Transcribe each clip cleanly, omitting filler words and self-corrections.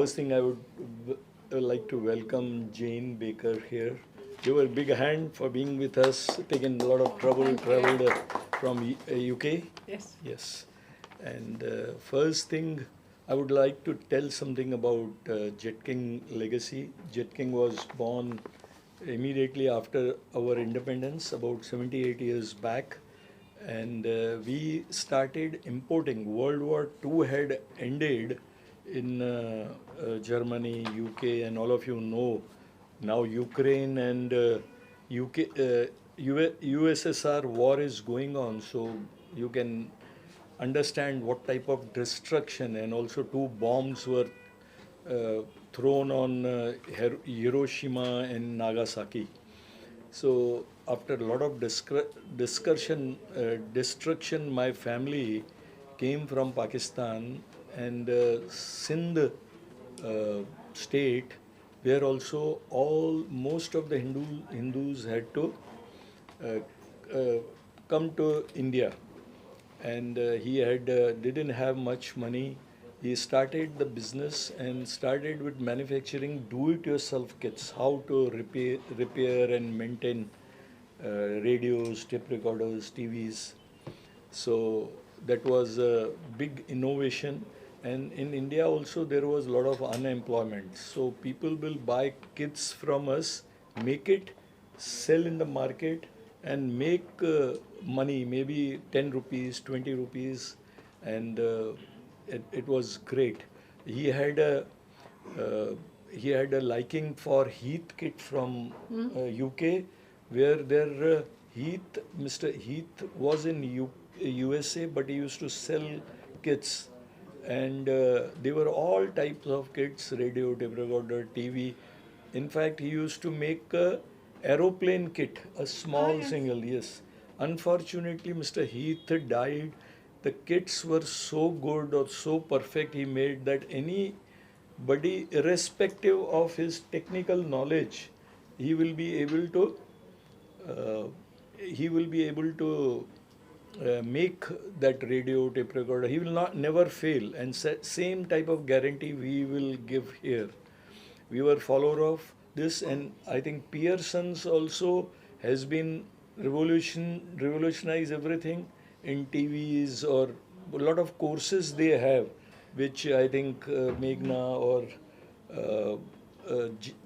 first thing I would like to welcome Jane Baker here. Give her a big hand for being with us, taking a lot of trouble, Thank you. traveled from UK. Yes. Yes. And first thing, I would like to tell something about Jetking legacy. Jetking was born immediately after our independence, about 78 years back. And we started importing. World War II had ended in Germany, UK, and all of you know now Ukraine and USSR war is going on. So you can understand what type of destruction, and also two bombs were thrown on Hiroshima and Nagasaki. So after a lot of destruction, my family came from Pakistan and Sindh state, where also most of the Hindus had to uh, uh, come to India, and he didn't have much money. He started the business and started with manufacturing do-it-yourself kits, how to repair and maintain radios, tape recorders, TVs. So that was a big innovation. And in India also there was a lot of unemployment. So people will buy kits from us, make it, sell in the market, and make money, maybe 10 rupees, 20 rupees, and it was great. He had a uh, he had a liking for Heath kit from UK, where Mr. Heath was in USA, but he used to sell kits, and they were all types of kits: radio, tape recorder, TV. In fact, he used to make a aeroplane kit, a small yes. single. Yes. Unfortunately, Mr. Heath died. The kits were so good or so perfect, he made that anybody, irrespective of his technical knowledge, he will be able to uh, make that radio tape recorder. He will not never fail, and same type of guarantee we will give here. We were follower of this, and I think Pearson's also has been revolutionize everything in TVs, or a lot of courses they have, which I think Meghna or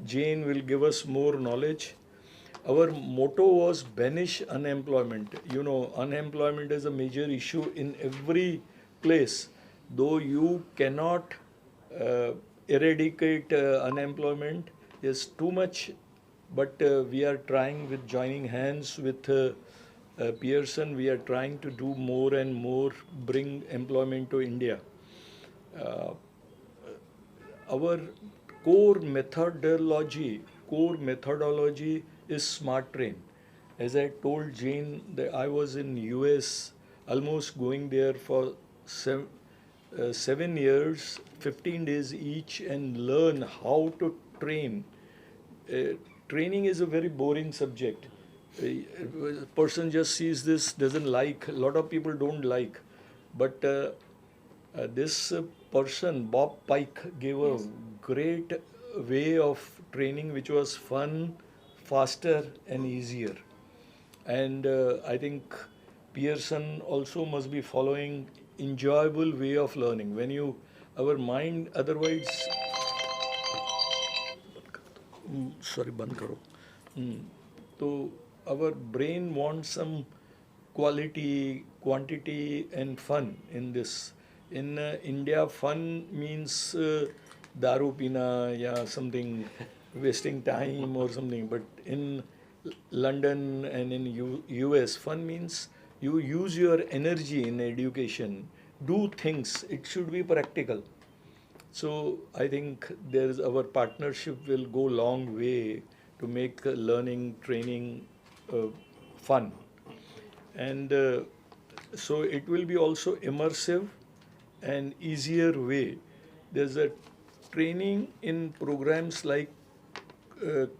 Jane will give us more knowledge. Our motto was banish unemployment. You know, unemployment is a major issue in every place. Though you cannot uh, eradicate unemployment, is too much, but we are trying with joining hands with Pearson. We are trying to do more and more, bring employment to India. Uh, our core methodology is smart train. As I told Jane, that I was in US, almost going there for 7 years, 15 days each, and learn how to train. Training is a very boring subject. A person just sees this, doesn't like, a lot of people don't like, but this person, Bob Pike, gave a great way of training which was fun, faster, and easier. And I think Pearson also must be following enjoyable way of learning. When you, our mind otherwise, sorry, बंद करो. So our brain wants some quality, quantity, and fun in this. In India, fun means daru pina, yeah, something, wasting time or something. But in London and in US, fun means you use your energy in education, do things. It should be practical. So I think there's our partnership will go long way to make learning, training fun, and so it will be also immersive and easier way. There's a training in programs like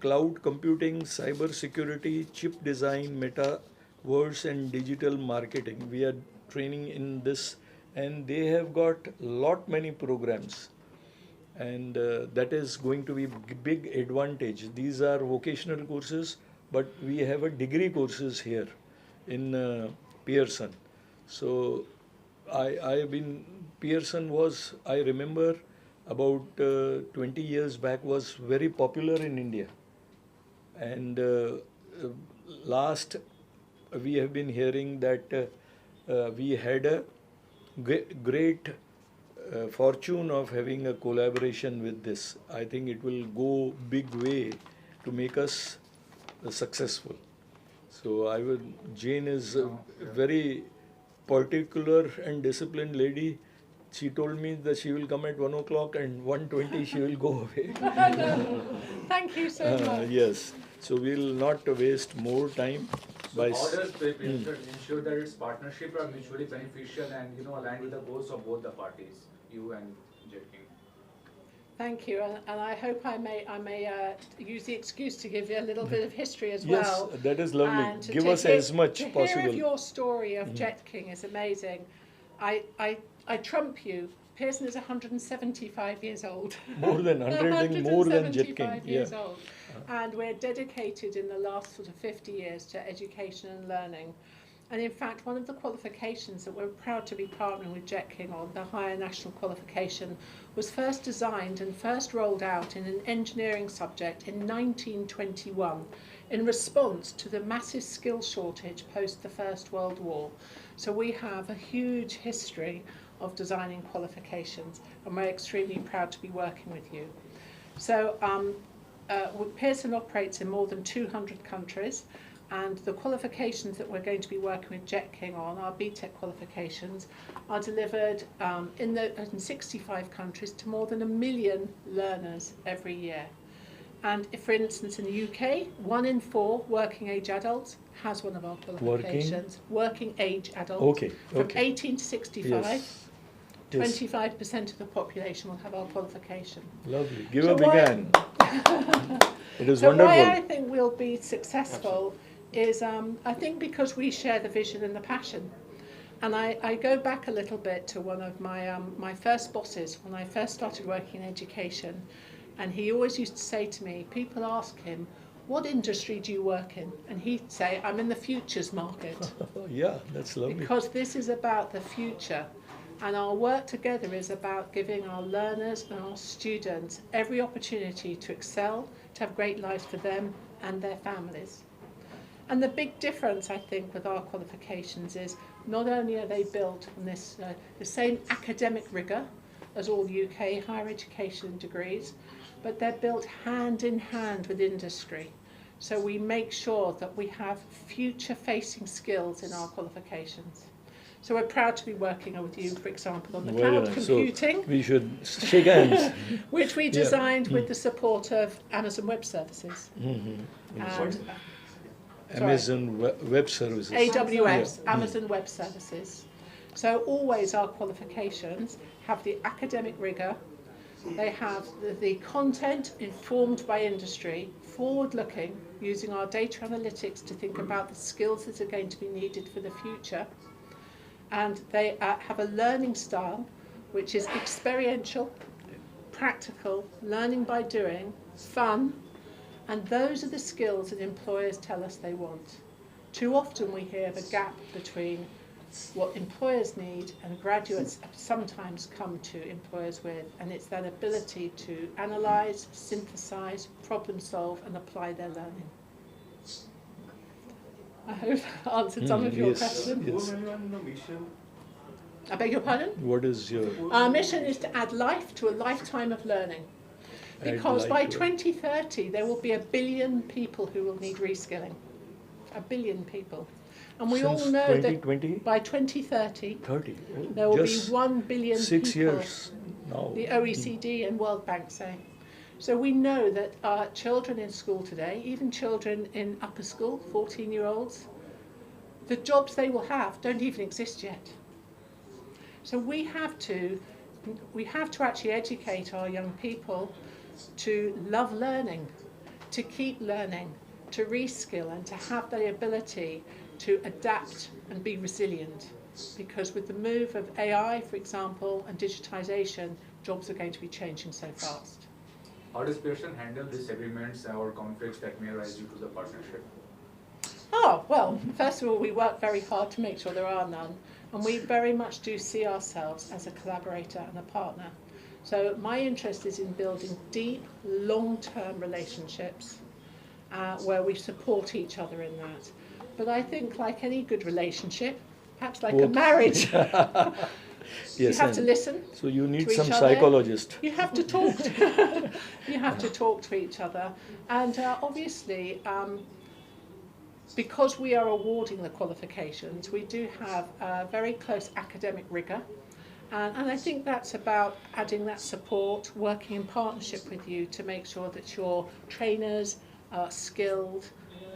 cloud computing, cyber security, chip design, metaverse, and digital marketing. We are training in this, and they have got lot many programs. and that is going to be big advantage. These are vocational courses, but we have a degree courses here in Pearson. So I have been, Pearson was, I remember about 20 years back, was very popular in India. And last, we have been hearing that we had a great fortune of having a collaboration with this. I think it will go big way to make us successful. So I would, Jane is a very particular and disciplined lady. She told me that she will come at 1 o'clock and 1:20 she will go away. Thank you so much. Yes. So we will not waste more time. So how does Pearson ensure that its partnership are mutually beneficial and aligned with the goals of both the parties, you and Jetking? Thank you, and I hope I may use the excuse to give you a little bit of history as Yes, well. that is lovely. And to Give us hear- as much to possible. hear of your story of Jetking is amazing. I trump you. Pearson is 175 years old. More than 100 and more than Jetking. 175 years old. And we're dedicated in the last sort of 50 years to education and learning. And in fact, one of the qualifications that we're proud to be partnering with Jetking on, the Higher National Qualification, was first designed and first rolled out in an engineering subject in 1921 in response to the massive skill shortage post the First World War. So we have a huge history of designing qualifications, and we're extremely proud to be working with you. So Pearson operates in more than 200 countries, and the qualifications that we're going to be working with Jetking on, our BTEC qualifications, are delivered in 65 countries to more than 1 million learners every year. And if, for instance, in the UK, 1 in 4 working age adults has one of our qualifications. Working age adults. Okay. From 18 to 65. Yes. 25% of the population will have our qualification. Lovely. Give So a big why- hand. It is So wonderful. why I think we'll be successful is I think because we share the vision and the passion. And I go back a little bit to one of my my first bosses when I first started working in education, and he always used to say to me, people ask him, what industry do you work in? And he'd say, I'm in the futures market. Yeah, that's lovely. Because this is about the future, and our work together is about giving our learners and our students every opportunity to excel, to have great lives for them and their families. And the big difference, I think, with our qualifications is not only are they built on this the same academic rigor as all UK higher education degrees, but they're built hand in hand with industry. So we make sure that we have future-facing skills in our qualifications. So we're proud to be working with you, for example, on the Very cloud nice. computing, So we should shake hands. which we designed with the support of Amazon Web Services. And, Amazon Web Services. AWS, Amazon Web Services. So always our qualifications have the academic rigor, they have the content informed by industry, forward-looking, using our data analytics to think about the skills that are going to be needed for the future. And they have a learning style which is experiential, practical, learning by doing, fun, and those are the skills that employers tell us they want. Too often we hear the gap between what employers need and graduates sometimes come to employers with, and it's that ability to analyse, synthesise, problem solve and apply their learning. I hope I answered some of your yes, questions. yes. I beg your pardon? What is your... Our mission is to add life to a lifetime of learning. Add Because life by to it. 2030 there will be 1 billion people who will need reskilling. 1 billion people. And we all Since know 2020? that by 2030 30. Oh, there will be just 1 billion 6 people, years now. the OECD and World Bank say. So we know that our children in school today, even children in upper school, 14-year-olds, the jobs they will have don't even exist yet. So we have to actually educate our young people to love learning, to keep learning, to reskill and to have the ability to adapt and be resilient. Because with the move of AI, for example, and digitisation, jobs are going to be changing so fast. How does Pearson handle disagreements or conflicts that may arise due to the partnership? Oh, well, first of all, we work very hard to make sure there are none, and we very much do see ourselves as a collaborator and a partner. So my interest is in building deep, long-term relationships where we support each other in that. But I think like any good relationship, perhaps like a marriage, you Yes, have to and listen. so you need to some each other. psychologist. You have to talk. You have to talk to each other, and obviously, because we are awarding the qualifications, we do have a very close academic rigor, and I think that's about adding that support, working in partnership with you to make sure that your trainers are skilled,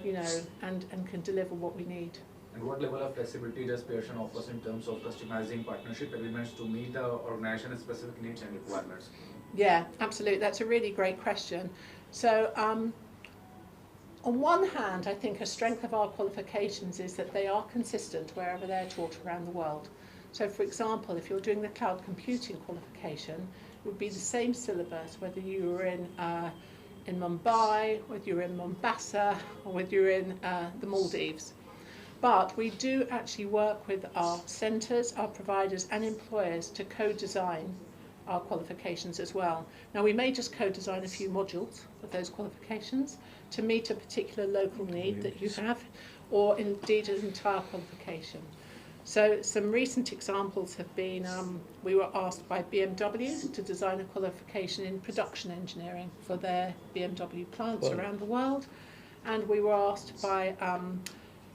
you know, and can deliver what we need. And what level of flexibility does Pearson offers in terms of customizing partnership agreements to meet the organization's specific needs and requirements? Yeah, absolutely. That's a really great question. So, on one hand, I think a strength of our qualifications is that they are consistent wherever they're taught around the world. So, for example, if you're doing the cloud computing qualification, it would be the same syllabus whether you were in Mumbai, whether you're in Mombasa, or whether you're in the Maldives. But we do actually work with our centres, our providers and employers to co-design our qualifications as well. Now we may just co-design a few modules of those qualifications to meet a particular local need that you have, or indeed an entire qualification. So some recent examples have been, we were asked by BMW to design a qualification in production engineering for their BMW plants around the world, and we were asked by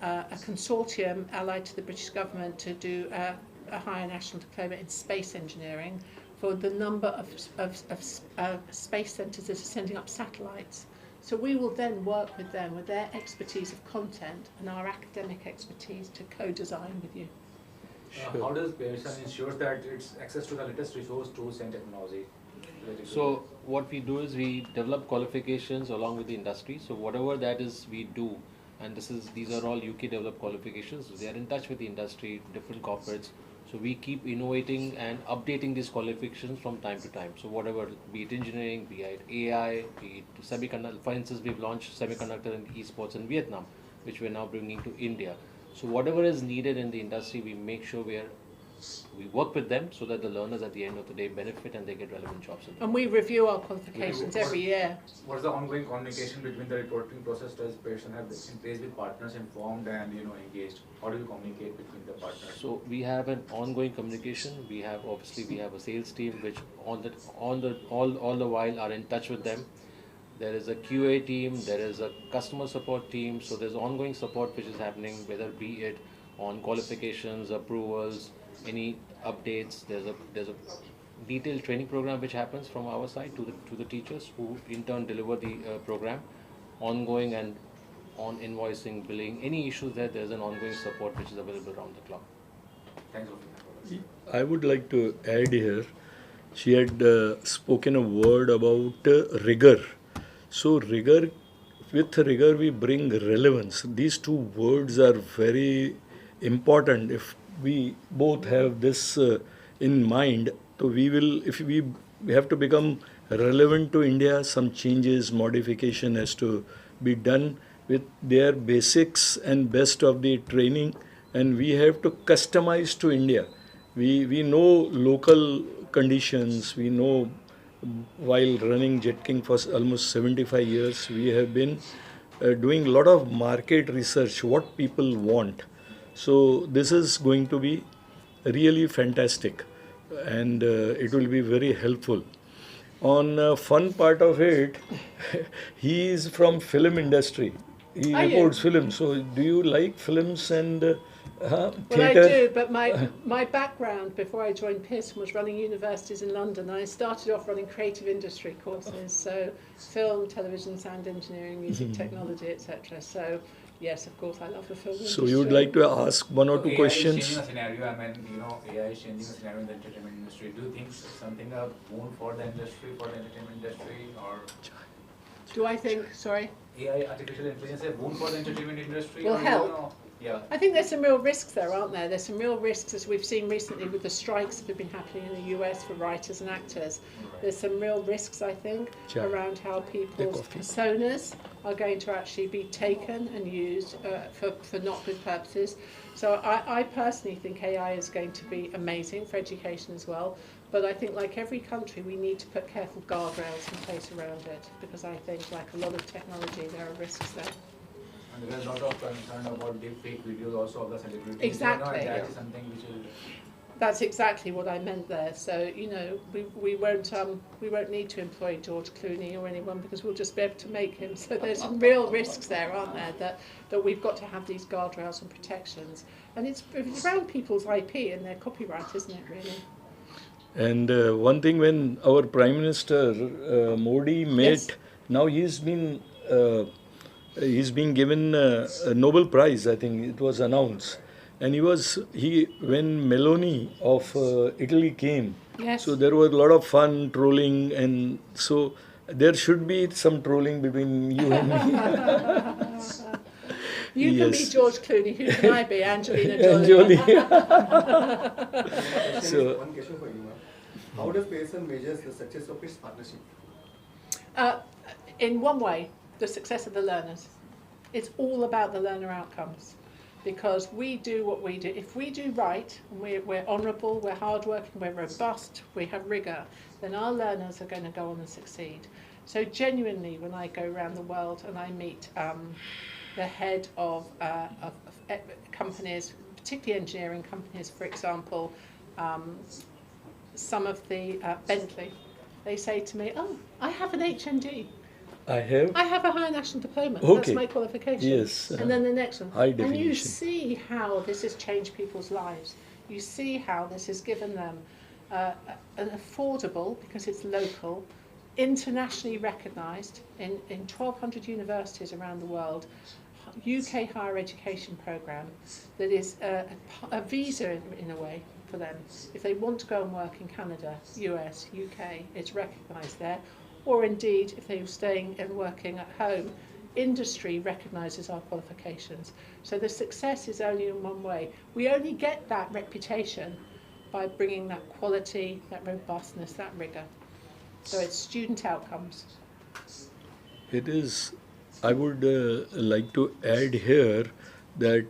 a consortium allied to the British government to do a higher national diploma in space engineering for the number of space centres that are sending up satellites. So we will then work with them with their expertise of content and our academic expertise to co-design with you. How does Pearson ensure that it's access to the latest resource, tools and technology? So what we do is we develop qualifications along with the industry. So whatever that is we do, and these are all UK developed qualifications. They are in touch with the industry, different corporates. So we keep innovating and updating these qualifications from time to time. So whatever, be it engineering, be it AI, be it semiconductor. For instance, we've launched semiconductor and esports in Vietnam, which we're now bringing to India. So whatever is needed in the industry, we make sure we work with them so that the learners at the end of the day benefit and they get relevant jobs. And we review our qualifications every year. What's the ongoing communication between the reporting process? Does Pearson have in place with partners informed and engaged? How do you communicate between the partners? So we have an ongoing communication. We have a sales team which all the while are in touch with them. There is a QA team, there is a customer support team. So there's ongoing support which is happening, whether be it on qualifications, approvals, any updates. There's a detailed training program which happens from our side to the teachers who in turn deliver the program, ongoing and on invoicing, billing, any issues there's an ongoing support which is available around the clock. Thanks. I would like to add here, she had spoken a word about rigor. So with rigor we bring relevance. These two words are very important. If we both have this in mind, so if we have to become relevant to India, some changes, modification has to be done with their basics and best of the training, and we have to customize to India. We know local conditions, we know while running Jetking for almost 75 years, we have been doing a lot of market research, what people want. So this is going to be really fantastic and it will be very helpful. On fun part of it, he is from film industry. He reports films. So do you like films and theatre? Well, I do, but my background before I joined Pearson was running universities in London. I started off running creative industry courses, so film, television, sound engineering, music technology, etc. So yes, of course, I love the film industry. So you would like to ask one or two questions? AI is changing a scenario. I mean, AI is changing a scenario in the entertainment industry. Do you think something a boon for the industry, for the entertainment industry, or? Do I think, sorry? AI, artificial intelligence, a boon for the entertainment industry? Will or, help. Yeah. I think there's some real risks there, aren't there? There's some real risks, as we've seen recently with the strikes that have been happening in the US for writers and actors. There's some real risks, I think, around how people's personas are going to actually be taken and used for not good purposes. So I personally think AI is going to be amazing for education as well. But I think, like every country, we need to put careful guardrails in place around it, because I think, like a lot of technology, there are risks there. And there is a lot of concern about deep fake videos also of the celebrities. Exactly. And that is something which is... That's exactly what I meant there. So, we won't need to employ George Clooney or anyone, because we'll just be able to make him. So there's some real risks there, aren't there, that we've got to have these guardrails and protections. And it's around people's IP and their copyright, isn't it, really? And one thing, when our Prime Minister Modi met, Yes. now he's been given a Nobel Prize. I think it was announced, and when Meloni of Italy came. Yes. So there was a lot of fun trolling, and so there should be some trolling between you and me. You can be Yes. George Clooney. Who can I be? Angelina Jolie. And Jolie. One question for you, ma'am. How does Pearson measures the success of its partnership? In one way, the success of the learners. It's all about the learner outcomes, because we do what we do. If we do right, and we're honourable, we're hardworking, we're robust, we have rigour, then our learners are going to go on and succeed. So genuinely, when I go around the world and I meet the head of companies, particularly engineering companies, for example, some of the Bentley, they say to me, "Oh, I have an HND. I have. A higher national diploma. Okay. That's my qualification." Yes. And then the next one. High And you definition. see how this has changed people's lives. You see how this has given them an affordable, because it's local, internationally recognised in 1,200 universities around the world, UK higher education programme that is a visa in a way for them. If they want to go and work in Canada, US, UK, it's recognised there. Or indeed, if they're staying and working at home, industry recognises our qualifications. So the success is only in one way. We only get that reputation by bringing that quality, that robustness, that rigour. So it's student outcomes. It is. I would like to add here that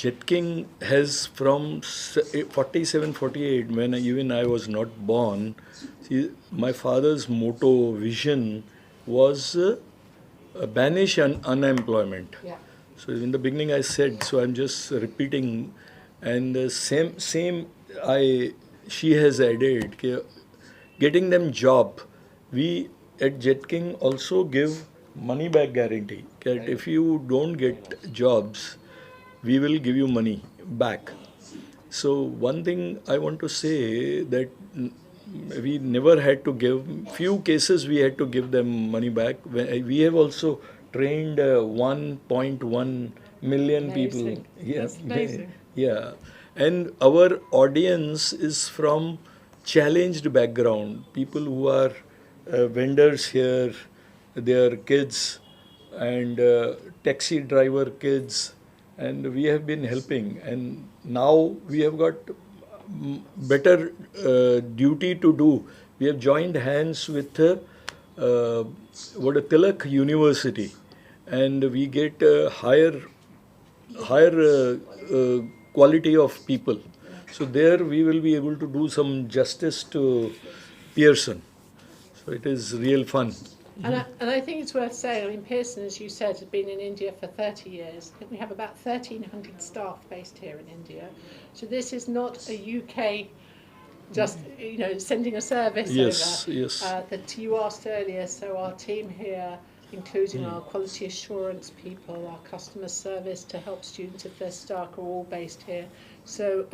Jetking has from 47, 48, when even I was not born. See, my father's motto, vision, was banish unemployment. Yeah. So in the beginning I said, so I'm just repeating, and she has added, getting them job. We at Jetking also give money back guarantee. That if you don't get jobs, we will give you money back. So one thing I want to say, that we never had to give, few cases we had to give them money back. We have also trained 1.1 million people. Amazing. That's amazing. Yeah. And our audience is from challenged background, people who are vendors here, their kids, and taxi driver kids, and we have been helping. And now we have got better duty to do. We have joined hands with Tilak University, and we get higher quality of people. So there we will be able to do some justice to Pearson. So it is real fun. And I think it's worth saying, I mean, Pearson, as you said, has been in India for 30 years. I think we have about 1,300 staff based here in India. So this is not a UK just, sending a service Yes, over. yes. That you asked earlier, so our team here, including our quality assurance people, our customer service to help students if they're stuck, are all based here. So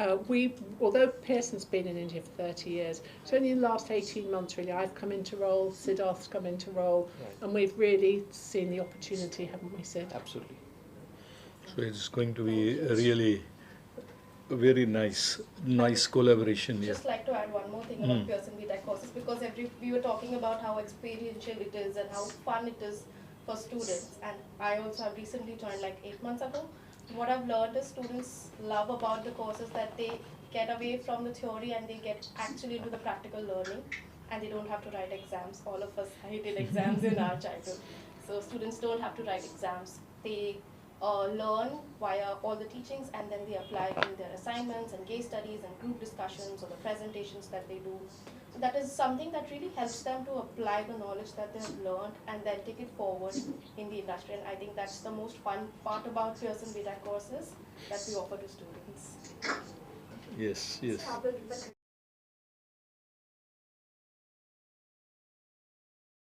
although Pearson's been in India for 30 years, it's only in the last 18 months really I've come into role, Siddharth's come into role, and we've really seen the opportunity, haven't we, Sid? Absolutely. So it's going to be really very nice collaboration. Yeah. Just like to add one more thing about Pearson BTEC courses, because we were talking about how experiential it is and how fun it is for students, and I also have recently joined like 8 months ago. What I've learned is students love about the courses that they get away from the theory and they get actually into the practical learning, and they don't have to write exams. All of us hated exams in our childhood, so students don't have to write exams. They learn via all the teachings, and then they apply in their assignments and case studies and group discussions or the presentations that they do. So that is something that really helps them to apply the knowledge that they have learned and then take it forward in the industry. And I think that's the most fun part about Pearson BTEC courses that we offer to students. Yes.